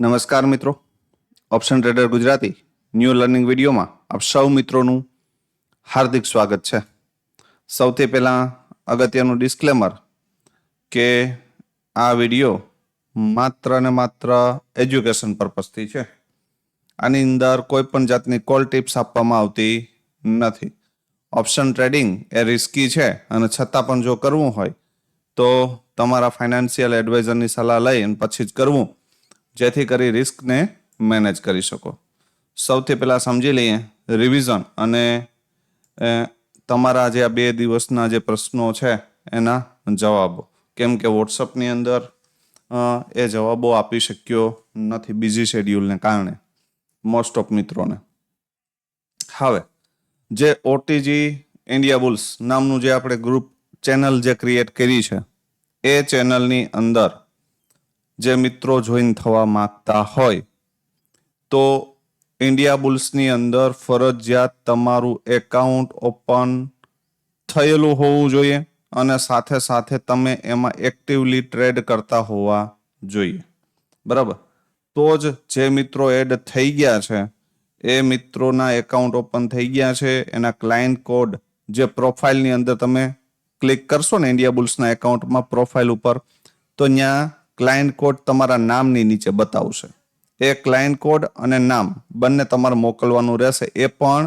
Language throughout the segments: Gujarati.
નમસ્કાર મિત્રો, option trader Gujarati new learning વિડીયોમાં આપ સૌ મિત્રોનું હાર્દિક સ્વાગત છે. સૌથી પહેલાં અગત્યનું ડિસ્ક્લેમર કે આ વિડીયો માત્ર ને માત્ર એજ્યુકેશન પર્પઝથી છે. આની અંદર કોઈ પણ જાતની કોલ ટિપ્સ આપવામાં આવતી નથી. ઓપ્શન ટ્રેડિંગ એ રિસ્કી છે અને છતાં પણ જો કરવું હોય તો તમારા ફાઇનાન્શિયલ એડવાઇઝરની સલાહ લઈ અને પછી જ કરવું, જેથી કરી રિસ્કને મેનેજ કરી શકો. સૌથી પહેલાં સમજી લઈએ રિવિઝન અને તમારા જે આ 2 દિવસના જે પ્રશ્નો છે એના જવાબો. કેમ કે વોટ્સઅપની અંદર એ જવાબો આપી શક્યો નથી બિઝી શેડ્યુલને કારણે મોસ્ટ ઓફ મિત્રોને. હવે જે ઓટીજી ઇન્ડિયા બુલ્સ નામનું જે આપણે ગ્રુપ ચેનલ જે ક્રિએટ કરી છે, એ ચેનલની અંદર જે મિત્રો જોઈન થવા માંગતા હોય તો ઇન્ડિયા બુલ્સની અંદર ફરજિયાત તમારું એકાઉન્ટ ઓપન થયેલું હોવું જોઈએ અને સાથે સાથે તમે એમાં એક્ટિવલી ટ્રેડ કરતા હોવા જોઈએ. બરાબર? તો જ જે મિત્રો એડ થઈ ગયા છે એ મિત્રોના એકાઉન્ટ ઓપન થઈ ગયા છે. એના ક્લાયન્ટ કોડ જે પ્રોફાઇલની અંદર તમે ક્લિક કરશો ને ઇન્ડિયા બુલ્સના એકાઉન્ટમાં પ્રોફાઇલ ઉપર, તો ત્યાં ક્લાયન્ટ કોડ તમારા નામની નીચે બતાવશે. એ ક્લાયન્ટ કોડ અને નામ બંને તમારે મોકલવાનું રહેશે. એ પણ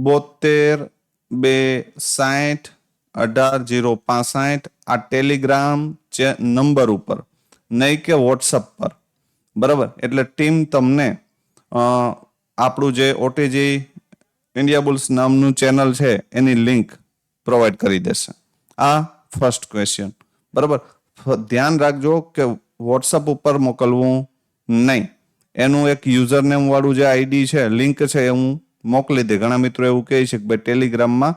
72-260-18-065 આ ટેલિગ્રામ જે નંબર ઉપર, નહીં કે વોટ્સઅપ પર. બરાબર? એટલે ટીમ તમને આપણું જે ઓટીજી ઇન્ડિયા બુલ્સ નામનું ચેનલ છે એની લિંક પ્રોવાઈડ કરી દેશે. આ ફર્સ્ટ ક્વેશ્ચન. બરાબર? ધ્યાન રાખજો કે વોટ્સઅપ ઉપર મોકલવું નહીં. એનું એક યુઝરનેમ વાળું જે આઈડી છે, લિંક છે, એ હું મોકલી દે. ઘણા મિત્રો એવું કહે છે કે ભાઈ ટેલિગ્રામમાં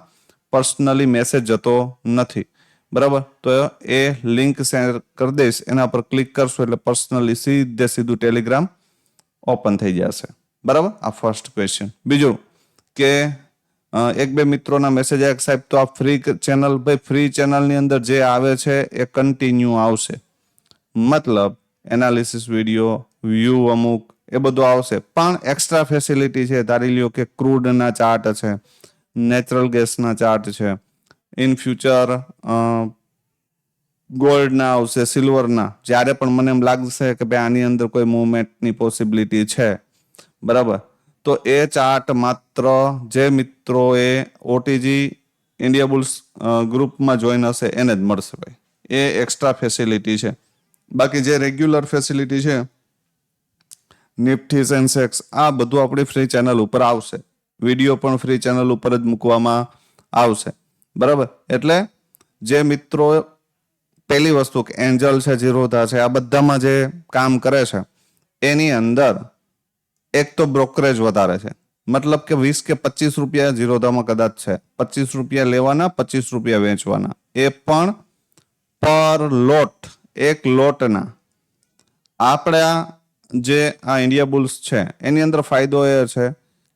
પર્સનલી મેસેજ જતો નથી. બરાબર? તો એ લિંક શેર કરી દઈશ, એના પર ક્લિક કરશો એટલે પર્સનલી સીધું ટેલિગ્રામ ઓપન થઈ જશે. બરાબર? આ ફર્સ્ટ ક્વેશ્ચન. બીજું કે 1-2 મિત્રોના મેસેજ આવ્યા, સાહેબ તો આ ફ્રી ચેનલ, ભાઈ ફ્રી ચેનલની અંદર જે આવે છે એ કન્ટિન્યુ આવશે. મતલબ એનાલિસિસ વિડીયો, વ્યૂ અમુક એ બધું આવશે, પણ એક્સ્ટ્રા ફેસિલિટી છે. ધારી લ્યો કે ક્રૂડના ચાર્ટ છે, નેચરલ ગેસના ચાર્ટ છે, ઇન ફ્યુચર ગોલ્ડના આવશે, સિલ્વરના. જ્યારે પણ મને એમ લાગશે કે ભાઈ આની અંદર કોઈ મૂવમેન્ટની પોસિબિલિટી છે, બરાબર, તો એ ચાર્ટ માત્ર જે મિત્રોએ ઓટીજી ઇન્ડિયા બુલ્સ ગ્રુપમાં જોઈન હશે એને જ મળશે. ભાઈ એ એક્સ્ટ્રા ફેસિલિટી છે. બાકી જે રેગ્યુલર ફેસિલિટી છે, નિફ્ટી, સેન્સેક્સ, આ બધું આપણી ફ્રી ચેનલ ઉપર આવશે. વિડીયો પણ ફ્રી ચેનલ ઉપર જ મૂકવામાં આવશે. બરાબર? એટલે જે મિત્રો પહેલી વસ્તુ કે એન્જલ છે, જીરોધા છે, આ બધામાં જે કામ કરે છે એની અંદર એક તો બ્રોકરેજ વધારે છે. મતલબ કે 20 કે 25 રૂપિયા જીરોધામાં કદાચ છે, 25 રૂપિયા લેવાના, 25 રૂપિયા વેચવાના. એ પણ પર લોટ, એક લોટના. આપણા જે આ ઇન્ડિયા બુલ્સ છે એની અંદર ફાયદો એ છે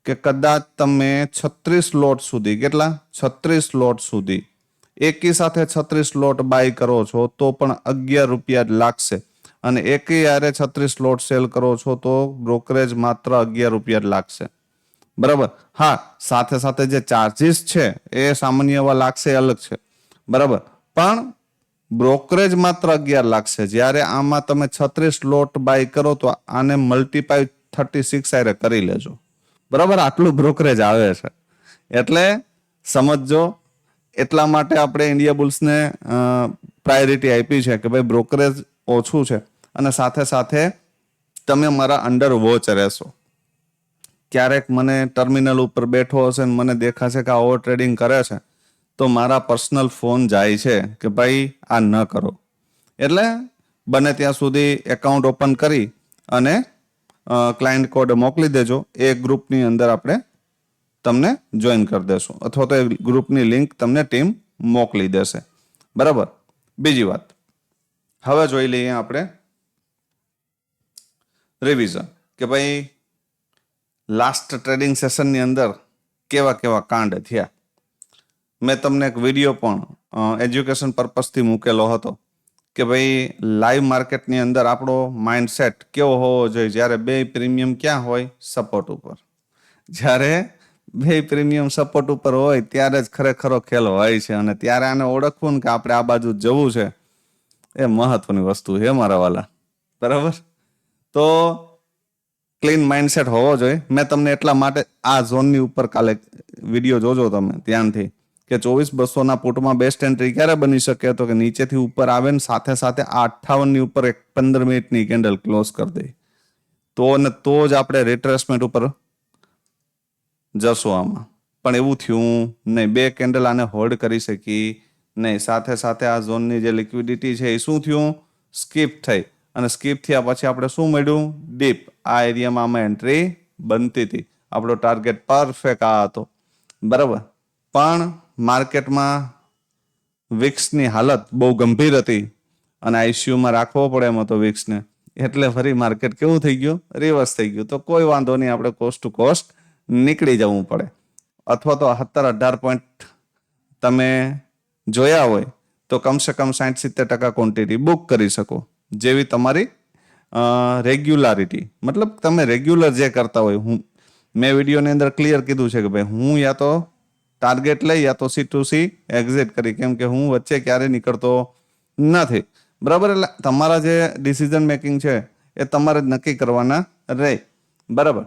કે કદાચ તમે 36 લોટ સુધી, કેટલા? 36 લોટ સુધી એકી સાથે 36 લોટ બાય કરો છો તો પણ 11 રૂપિયા જ લાગશે. અને એકી યારે 36 લોટ સેલ કરો છો તો બ્રોકરેજ માત્ર 11 રૂપિયા જ લાગશે. બરાબર? હા, સાથે સાથે જે ચાર્જીસ છે એ સામાન્ય એવા લાગશે, અલગ છે. બરાબર? પણ બ્રોકરેજ માત્ર 11 લાગશે. જ્યારે આમાં તમે 36 લોટ બાય કરો તો આને મલ્ટીપાય 36 આરે કરી લેજો. બરાબર? આટલું બ્રોકરેજ આવે છે. એટલે સમજો, એટલા માટે આપણે ઇન્ડિયા બુલ્સને પ્રાયોરિટી આપી છે કે ભાઈ બ્રોકરેજ ઓછું છે અને સાથે સાથે તમે મારા અંડર વોચ રહેશો. ક્યારેક મને ટર્મિનલ ઉપર બેઠો હશે ને મને દેખાશે કે આ ઓવર ટ્રેડિંગ કરે છે, તો મારા પર્સનલ ફોન જાય છે કે ભાઈ આ ન કરો. એટલે બને ત્યાં સુધી એકાઉન્ટ ઓપન કરી અને ક્લાયન્ટ કોડ મોકલી દેજો. એ ગ્રુપની અંદર આપણે તમને જોઈન કરી દેશું, અથવા તો એ ગ્રુપની લિંક તમને ટીમ મોકલી દેશે. બરાબર? બીજી વાત, હવે જોઈ લઈએ આપણે રિવિઝન કે ભાઈ લાસ્ટ ટ્રેડિંગ સેશનની અંદર કેવા કેવા કાંડ થયા. મેં તમને એક વિડીયો પણ એજ્યુકેશન પર્પઝથી મૂકેલો હતો કે ભાઈ લાઈવ માર્કેટની અંદર આપણો માઇન્ડસેટ કેવો હોવો જોઈએ જ્યારે બે પ્રીમિયમ ક્યાં હોય? સપોર્ટ ઉપર. જ્યારે બે પ્રીમિયમ સપોર્ટ ઉપર હોય ત્યારે જ ખરેખરો ખેલ હોય છે, અને ત્યારે આને ઓળખવું ને કે આપણે આ બાજુ જવું છે એ મહત્વની વસ્તુ છે મારા વાલા. બરાબર? તો ક્લીન માઇન્ડસેટ હોવો જોઈએ. મેં તમને એટલા માટે આ ઝોનની ઉપર કાલે વિડીયો જોજો તમે ધ્યાનથી, કે 24,200 પુટમાં બેસ્ટ એન્ટ્રી ક્યારે બની શકે? તો કે નીચેથી ઉપર આવે ને સાથે સાથે આ 58 ઉપર 15 મિનિટની કેન્ડલ ક્લોઝ કરી દે તો જ આપણે રિટ્રેસમેન્ટ ઉપર જશો આમાં. પણ એવું થયું નહીં. બે કેન્ડલ આને હોલ્ડ કરી શકી નહીં. સાથે સાથે આ ઝોનની જે લિક્વિડિટી છે એ શું થયું? સ્કીપ થઈ. અને સ્કીપ થયા પછી આપણે શું મળ્યું? ડીપ. આ એરિયામાં આમાં એન્ટ્રી બનતી હતી. આપણો ટાર્ગેટ પરફેક્ટ આ હતો. બરાબર? પણ માર્કેટમાં વિક્સની હાલત બહુ ગંભીર હતી અને આઈસીયુમાં રાખવો પડે એમ હતો વિક્સને. એટલે ફરી માર્કેટ કેવું થઈ ગયું? રિવર્સ થઈ ગયું. તો કોઈ વાંધો નહીં, આપણે કોસ્ટ ટુ કોસ્ટ નીકળી જવું પડે. અથવા તો 17-18 પોઈન્ટ તમે જોયા હોય તો કમસે કમ 60-70% ક્વોન્ટિટી બુક કરી શકો, જેવી તમારી રેગ્યુલારિટી. મતલબ તમે રેગ્યુલર જે કરતા હોય. મેં વિડીયોની અંદર ક્લિયર કીધું છે કે ભાઈ હું યા તો ટાર્ગેટ લઈ યા તો C2C એક્ઝિટ કરી, કેમ કે હું વચ્ચે ક્યારે નીકળતો નથી. બરાબર? એટલે તમારા જે ડિસિઝન મેકિંગ છે એ તમારે જ નક્કી કરવાના રહે. બરાબર?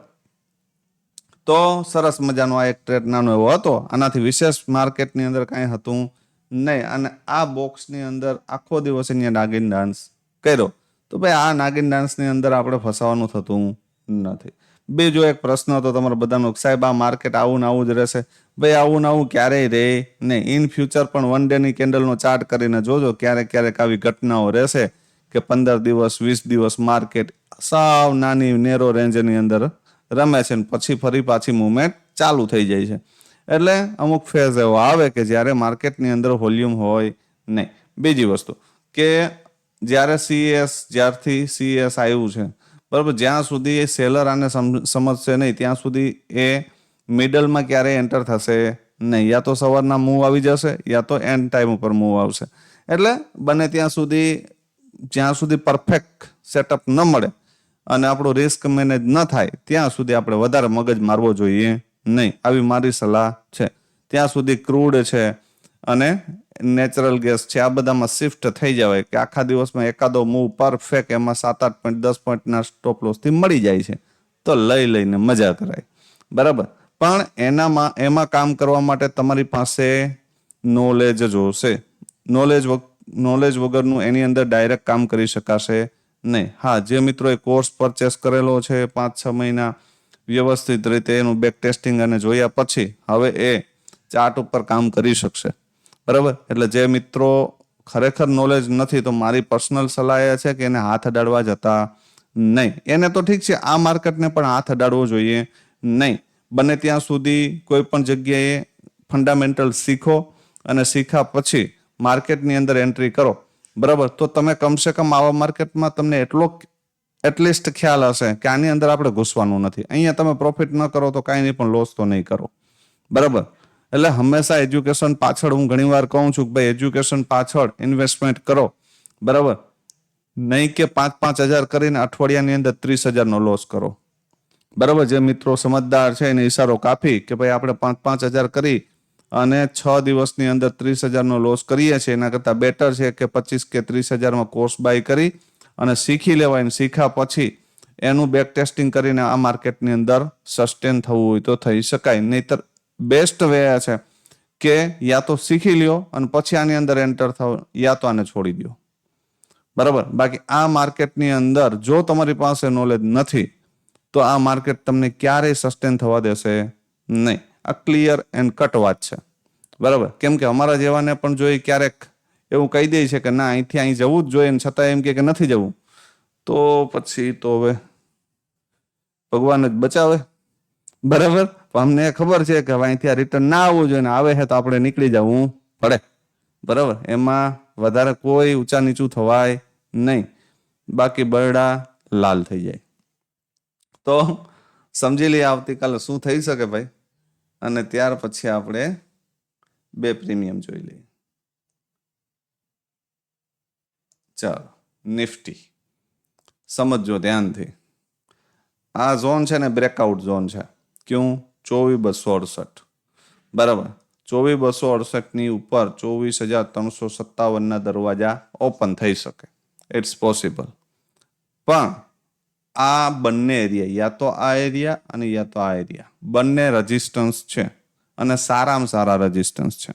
તો સરસ મજાનો આ એક ટ્રેડ નાનો એવો હતો. આનાથી વિશેષ માર્કેટની અંદર કાંઈ હતું નહીં. અને આ બોક્સની અંદર આખો દિવસ અહીંયા નાગિન ડાન્સ કર્યો. તો ભાઈ આ નાગિન ડાન્સની અંદર આપણે ફસાવાનું થતું નથી. બીજો એક પ્રશ્ન હતો તમારા બધાનો, સાહેબ આ માર્કેટ આવું ને આવું જ રહેશે. ભાઈ આવું ને આવું ક્યારેય રહે નહીં. ઇન ફ્યુચર પણ 1 ડેની કેન્ડલનો ચાર્ટ કરીને જોજો, ક્યારેક ક્યારેક આવી ઘટનાઓ રહેશે કે 15 દિવસ 20 દિવસ માર્કેટ સાવ નાની નેરો રેન્જની અંદર રમે છે ને પછી ફરી પાછી મુવમેન્ટ ચાલુ થઈ જાય છે. એટલે અમુક ફેઝ એવો આવે કે જ્યારે માર્કેટની અંદર વોલ્યુમ હોય નહીં. બીજી વસ્તુ કે જ્યારથી CES આવ્યું છે, બરાબર, જ્યાં સુધી એ સેલર આને સમજશે નહીં ત્યાં સુધી એ મિડલમાં ક્યારેય એન્ટર થશે નહીં. યા તો સવારના મૂવ આવી જશે યા તો એન્ડ ટાઈમ ઉપર મૂવ આવશે. એટલે બને ત્યાં સુધી જ્યાં સુધી પરફેક્ટ સેટઅપ ન મળે અને આપણું રિસ્ક મેનેજ ન થાય ત્યાં સુધી આપણે વધારે મગજ મારવો જોઈએ નહીં. આવી મારી સલાહ છે. ત્યાં સુધી ક્રૂડ છે અને નેચરલ ગેસ છે આ બધામાં શિફ્ટ થઈ જવાય કે આખા દિવસમાં એકાદો મૂવ પરફેક્ટ એમાં 7-8 પોઈન્ટ 10 પોઈન્ટના સ્ટોપ લોસથી મળી જાય છે તો લઈને મજા કરાય. બરાબર? પણ એમાં કામ કરવા માટે તમારી પાસે નોલેજ જોશે. નોલેજ વગરનું એની અંદર ડાયરેક્ટ કામ કરી શકાશે નહીં. હા, જે મિત્રોએ કોર્સ પરચેસ કરેલો છે 5-6 મહિના વ્યવસ્થિત રીતે એનું બેક ટેસ્ટિંગ અને જોયા પછી હવે એ ચાર્ટ ઉપર કામ કરી શકશે. બરાબર? એટલે જે મિત્રો ખરેખર નોલેજ નથી તો મારી પર્સનલ સલાહ એ છે કે એને હાથ અડાડવા જતા નહીં. એને તો ઠીક છે, આ માર્કેટને પણ હાથ અડાડવો જોઈએ નહીં. બને ત્યાં સુધી કોઈ પણ જગ્યાએ ફંડામેન્ટલ શીખો અને શીખ્યા પછી માર્કેટની અંદર એન્ટ્રી કરો. બરાબર? તો તમે કમસે કમ આવા માર્કેટમાં તમને એટલીસ્ટ ખ્યાલ હશે કે આની અંદર આપણે ઘૂસવાનું નથી. અહીંયા તમે પ્રોફિટ ન કરો તો કાંઈ નહીં, પણ લોસ તો નહીં કરો. બરાબર? એટલે હંમેશા એજ્યુકેશન પાછળ હું ઘણીવાર કહું છું કે ભાઈ એજ્યુકેશન પાછળ ઇન્વેસ્ટમેન્ટ કરો. બરાબર? નહીં કે 5-5 હજાર કરીને અઠવાડિયાની અંદર 30,000નો લોસ કરો. બરાબર? જે મિત્રો સમજદાર છે એને ઈશારો કાપી કે ભાઈ આપણે 5-5 હજાર કરી અને 6 દિવસની અંદર 30,000નો લોસ કરીએ છીએ, એના કરતાં બેટર છે કે 25 કે 30,000માં કોર્સ બાય કરી અને શીખી લેવાય. શીખ્યા પછી એનું બેક ટેસ્ટિંગ કરીને આ માર્કેટની અંદર સસ્ટેન થવું હોય તો થઈ શકાય. નહીતર બેસ્ટ વે છે કે યા તો શીખી લ્યો અને પછી આની અંદર એન્ટર થાવ યા તો આને છોડી દો. બરાબર? બાકી આ માર્કેટની અંદર જો તમારી પાસે નોલેજ નથી તો આ માર્કેટ તમને ક્યારેય સસ્ટેન થવા દેશે નહીં. આ ક્લિયર એન્ડ કટ વાત છે. બરાબર? કેમ કે અમારા જેવાને પણ જોઈ ક્યારેક એવું કહી દે છે કે ના અહીંથી અહીં જવું જ જોઈએ, છતાં એમ કે નથી જવું, તો પછી તો હવે ભગવાન જ બચાવે. બરાબર? અમને ખબર છે કે હવે અહીંથી આ રિટર્ન ના આવવું જોઈએ, આવે છે તો આપણે નીકળી જવું પડે. બરાબર? એમાં વધારે કોઈ ઊંચા નીચું થવાય નહીં, બાકી બરડા લાલ થઈ જાય. તો સમજી લઈએ આવતીકાલે શું થઈ શકે ભાઈ, અને ત્યાર પછી આપણે બે પ્રીમિયમ જોઈ લઈએ. ચાલો નિફ્ટી સમજો ધ્યાનથી. આ ઝોન છે ને બ્રેકઆઉટ ઝોન છે. ક્યું? 24,268. બરાબર. 24,268 ની ઉપર 24,357 ના દરવાજા ઓપન થઈ શકે. It's possible. પણ આ બંને એરિયા, યા તો આ એરિયા અને યા તો આ એરિયા, બંને રેઝિસ્ટન્સ છે અને સારામાં સારા રેઝિસ્ટન્સ છે.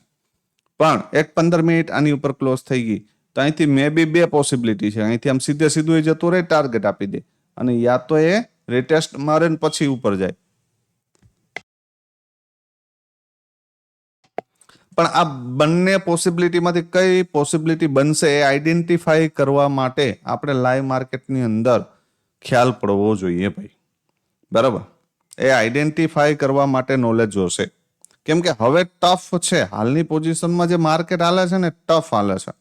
પણ એક 15 મિનિટ આની ઉપર ક્લોઝ થઈ ગઈ તો અહીંથી મે બી બે પોસિબિલિટી છે. અહીંથી આમ સીધે સીધું એ જતું રહે, ટાર્ગેટ આપી દે, અને યા તો એ રિટેસ્ટ મારે ને પછી ઉપર જાય. પણ આ બંને પોસિબિલિટીમાંથી કઈ પોસિબિલિટી બનશે એ આઈડેન્ટિફાઈ કરવા માટે આપણે લાઈવ માર્કેટની અંદર ખ્યાલ પડવો જોઈએ ભાઈ. બરાબર. એ આઈડેન્ટિફાઈ કરવા માટે નોલેજ જોશે. કેમ કે હવે ટફ છે, હાલની પોઝિશનમાં જે માર્કેટ હાલે છે ને ટફ હાલે છે.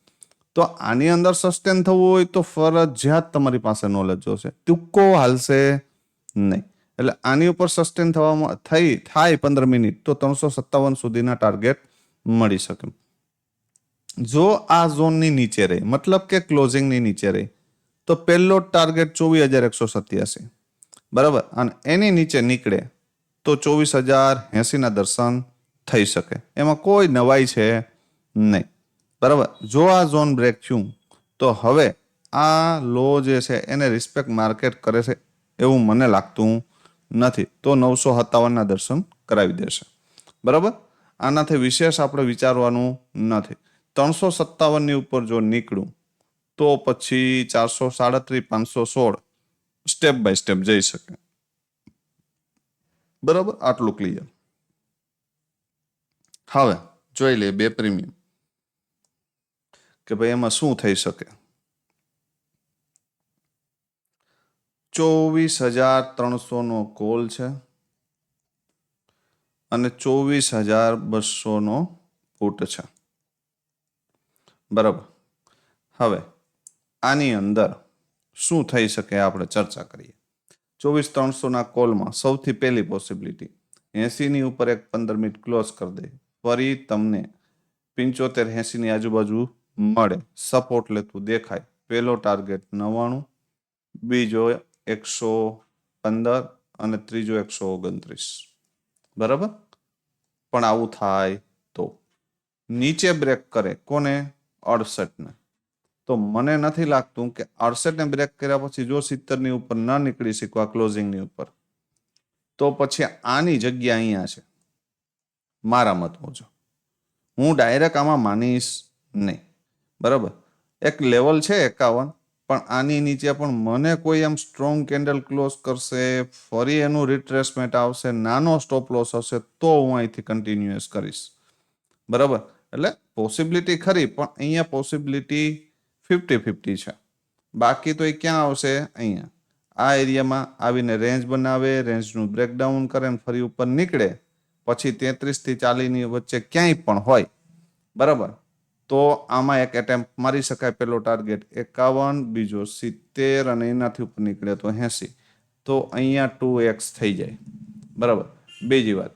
તો આની અંદર સસ્ટેન થવું હોય તો ફરજિયાત તમારી પાસે નોલેજ જોશે. ટૂંકો હાલશે નહીં. એટલે આની ઉપર સસ્ટેન થવામાં થાય 15 મિનિટ તો 357 સુધીના ટાર્ગેટ મળી શકે. જો આ ઝોનની નીચે રહે, મતલબ કે ક્લોઝિંગની નીચે રહે, તો પહેલો ટાર્ગેટ 24,187. બરાબર. અને એની નીચે નીકળે તો 24,080 ના દર્શન થઈ શકે. એમાં કોઈ નવાઈ છે નહીં. બરાબર. જો આ ઝોન બ્રેક થયું તો હવે આ લો જે છે એને રિસ્પેક્ટ માર્કેટ કરે છે એવું મને લાગતું નથી. તો 957 ના દર્શન કરાવી દેશે. બરાબર. આનાથી વિશેષ આપણે વિચારવાનું નથી. 357 ની ઉપર જો નીકળું તો પછી 437, 516 સ્ટેપ બાય સ્ટેપ જઈ શકે. બરાબર. આટલું ક્લિયર. હવે જોઈ લે બે પ્રીમિયમ કે ભાઈ એમાં શું થઈ શકે. 24,300 નો કોલ છે અને 24,200 નો પુટ છે. બરાબર. હવે આની અંદર શું થઈ શકે આપણે ચર્ચા કરીએ. 24,300 ના કોલમાં સૌથી પહેલી પોસિબિલિટી 80 ની ઉપર એક 15 મિનિટ ક્લોઝ કરી દે, ફરી તમને 75-80 ની આજુબાજુ મળે, સપોર્ટ લેતું દેખાય. પહેલો ટાર્ગેટ 99, બીજો 115 અને ત્રીજો 129. બરાબર. પણ આવું થાય તો નીચે બ્રેક કરે કોને? 68 ને. તો મને નથી લાગતું કે 68 ને બ્રેક કર્યા પછી જો 70 ની ઉપર ન નીકળી શકવા ક્લોઝિંગની ઉપર, તો પછી આની જગ્યા અહીંયા છે મારા મત મુજબ. હું ડાયરેક્ટ આમાં માનીશ નહીં. બરાબર. એક લેવલ છે 51, પણ આની નીચે પણ મને કોઈ એમ સ્ટ્રોંગ કેન્ડલ ક્લોઝ કરશે, ફરી એનું રિટ્રેસમેન્ટ આવશે, નાનો સ્ટોપ લોસ હશે, તો હું અહીંથી કન્ટિન્યુઅસ કરીશ. બરાબર. એટલે પોસિબિલિટી ખરી, પણ અહીંયા પોસિબિલિટી 50-50 છે. બાકી તો એ ક્યાં આવશે? અહીંયા આ એરિયામાં આવીને રેન્જ બનાવે, રેન્જનું બ્રેકડાઉન કરે ને ફરી ઉપર નીકળે, પછી 33 થી 40 ની વચ્ચે ક્યાંય પણ હોય. બરાબર. તો આમાં એક એટેમ્પ મારી શકાય. પેલો ટાર્ગેટ 51, બીજો 70 અને એનાથી ઉપર નીકળે તો 80. તો અહીંયા 2x થઈ જાય. બરાબર. બીજી વાત,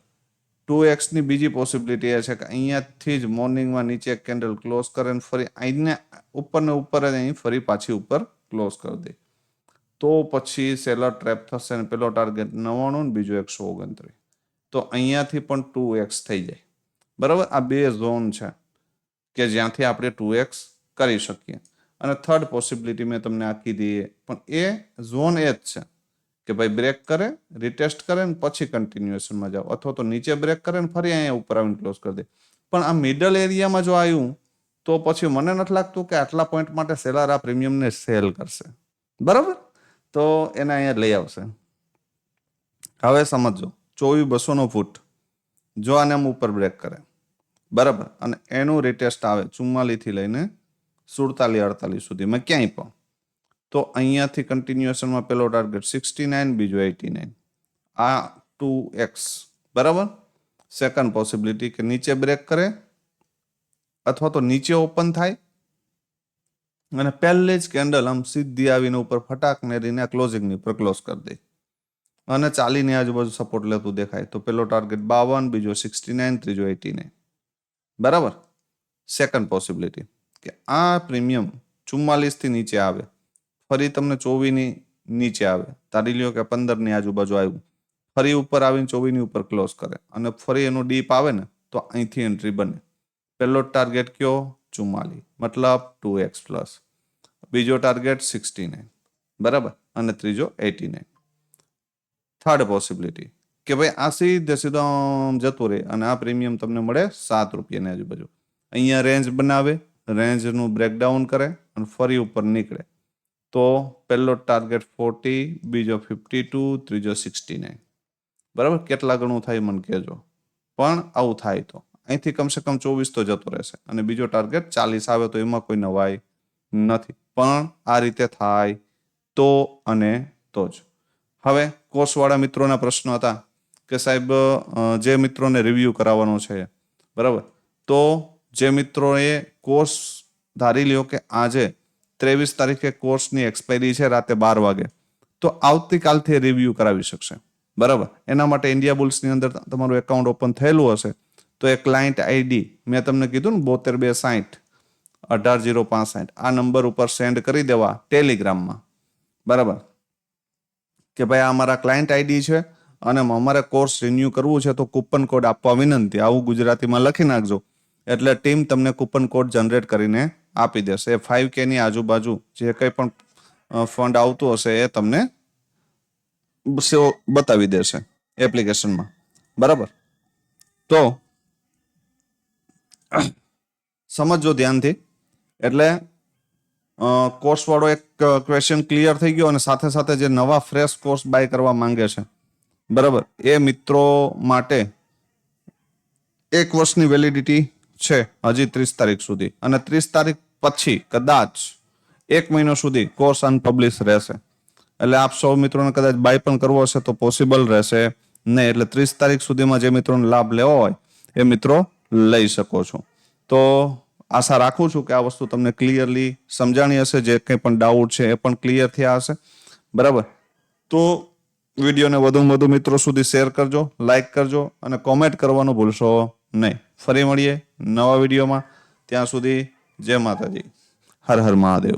2x ની બીજી પોસિબિલિટી એ છે કે અહીંયાથી જ મોર્નિંગમાં નીચે કેન્ડલ ક્લોઝ કરે ને ફરી અહીંને ઉપર ને ઉપર જ અહીં ફરી પાછી ઉપર ક્લોઝ કરી દે, તો પછી સેલર ટ્રેપ થશે ને પેલો ટાર્ગેટ 99 ને બીજો 129. તો અહીંયાથી પણ 2x થઈ જાય. બરાબર. આ બે ઝોન છે કે જ્યાંથી આપણે 2x કરી શકીએ. અને થર્ડ પોસિબિલિટી મેં તમને આખી દી, પણ એ ઝોન એ જ છે કે ભાઈ બ્રેક કરે, રિટેસ્ટ કરે ને પછી કન્ટિન્યુએશનમાં જાઓ, અથવા તો નીચે બ્રેક કરે ને ફરી અહીંયા ઉપર આવીને ક્લોઝ કરી દે. પણ આ મિડલ એરિયામાં જો આવ્યું તો પછી મને નથી લાગતું કે આટલા પોઈન્ટ માટે સેલર આ પ્રીમિયમને સેલ કરશે. બરાબર. તો એને અહીંયા લઈ આવશે. હવે સમજો 24,200 નો ફૂટ જો આને ઉપર બ્રેક કરે, બરાબર, અને એનું રિટેસ્ટ આવે 44 થી લઈને 47-48 સુધીમાં ક્યાંય પણ, તો અહીંયાથી કન્ટિન્યુએશનમાં પેલો ટાર્ગેટ 69, બીજો 89. આ 2x. બરાબર. સેકન્ડ પોસિબિલિટી કે નીચે બ્રેક કરે અથવા તો નીચે ઓપન થાય અને પહેલી જ કેન્ડલ આમ સીધી આવીને ઉપર ફટાક મેરીને ક્લોઝિંગની ઉપર ક્લોઝ કરી દે અને 40 ની આજુબાજુ સપોર્ટ લેતું દેખાય, તો પેલો ટાર્ગેટ 52, બીજો 69, ત્રીજો 89. બરાબર. સેકન્ડ પોસિબિલિટી કે આ પ્રીમિયમ 44 થી નીચે આવે, ફરી તમને 24 ની નીચે આવે, ધારી લ્યો કે 15 ની આજુબાજુ આવ્યું, ફરી ઉપર આવીને 24 ની ઉપર ક્લોઝ કરે અને ફરી એનું ડીપ આવે ને તો અહીંથી એન્ટ્રી બને. પહેલો ટાર્ગેટ કયો? 44, મતલબ 2x પ્લસ. બીજો ટાર્ગેટ 69, બરાબર, અને ત્રીજો 89. થર્ડ પોસિબિલિટી કે ભાઈ આ સીધો જતું રહે અને આ પ્રીમિયમ તમને મળે 7 રૂપિયાની આજુબાજુ. અહીંયા રેન્જ બનાવે, રેન્જનું બ્રેકડાઉન કરે અને ફરી ઉપર નીકળે. તો પહેલો ટાર્ગેટ 40, બીજો 52, ત્રીજો 69. બરાબર, કેટલા ગણું થાય મને કહેજો. પણ આવું થાય તો અહીંથી કમસે કમ 24 તો જતો રહેશે અને બીજો ટાર્ગેટ 40 આવે તો એમાં કોઈ નવાઈ નથી. પણ આ રીતે થાય તો અને તો જ. હવે કોર્સવાળા મિત્રોના પ્રશ્નો હતા કે સાહેબ જે મિત્રોને રિવ્યૂ કરાવવાનો છે, બરાબર, તો જે મિત્રોએ કોર્સ ધારી લ્યો કે આજે 23 તારીખે કોર્સની એક્સપાયરી છે રાતે 12 વાગે, તો આવતીકાલથી રિવ્યૂ કરાવી શકશે. બરાબર, એના માટે ઇન્ડિયા બુલ્સની અંદર તમારું એકાઉન્ટ ઓપન થયેલું હશે તો એ ક્લાયન્ટ આઈડી મેં તમને કીધું ને 72 260 18 065 આ નંબર ઉપર સેન્ડ કરી દેવા ટેલિગ્રામમાં. બરાબર, કે ભાઈ આ મારા ક્લાયન્ટ આઈડી છે અને અમારે કોર્સ રિન્યુ કરવું છે તો કૂપન કોડ આપવા વિનંતી, આવું ગુજરાતીમાં લખી નાખજો. એટલે ટીમ તમને કૂપન કોડ જનરેટ કરીને આપી દેશે. 5K ની આજુબાજુ જે કંઈ પણ ફંડ આવતું હશે એ તમને બતાવી દેશે એપ્લિકેશનમાં. બરાબર, તો સમજો ધ્યાનથી. એટલે કોર્સ વાળો એક ક્વેશ્ચન ક્લિયર થઈ ગયો અને સાથે સાથે જે નવા ફ્રેશ કોર્સ બાય કરવા માંગે છે, બરાબર, એ મિત્રો માટે 1 વર્ષની વેલિડિટી છે હજી 30 તારીખ સુધી, અને 30 તારીખ પછી કદાચ 1 મહિનો સુધી કોર્સ અનપબ્લિશ રહેશે. એટલે આપ સૌ મિત્રોને કદાચ બાય પણ કરવો હશે તો પોસિબલ રહેશે નહીં. એટલે 30 તારીખ સુધીમાં જે મિત્રોને લાભ લેવો હોય એ મિત્રો લઈ શકો છો. તો આશા રાખું છું કે આ વસ્તુ તમને ક્લિયરલી સમજાણી હશે. જે કંઈ પણ ડાઉટ છે એ પણ ક્લિયર થયા હશે. બરાબર, તો વિડીયોને વધુમાં વધુ મિત્રો સુધી શેર કરજો, લાઈક કરજો અને કોમેન્ટ કરવાનું ભૂલશો નહીં. ફરી મળીએ નવા વિડીયોમાં. ત્યાં સુધી જય માતાજી, હર હર મહાદેવ.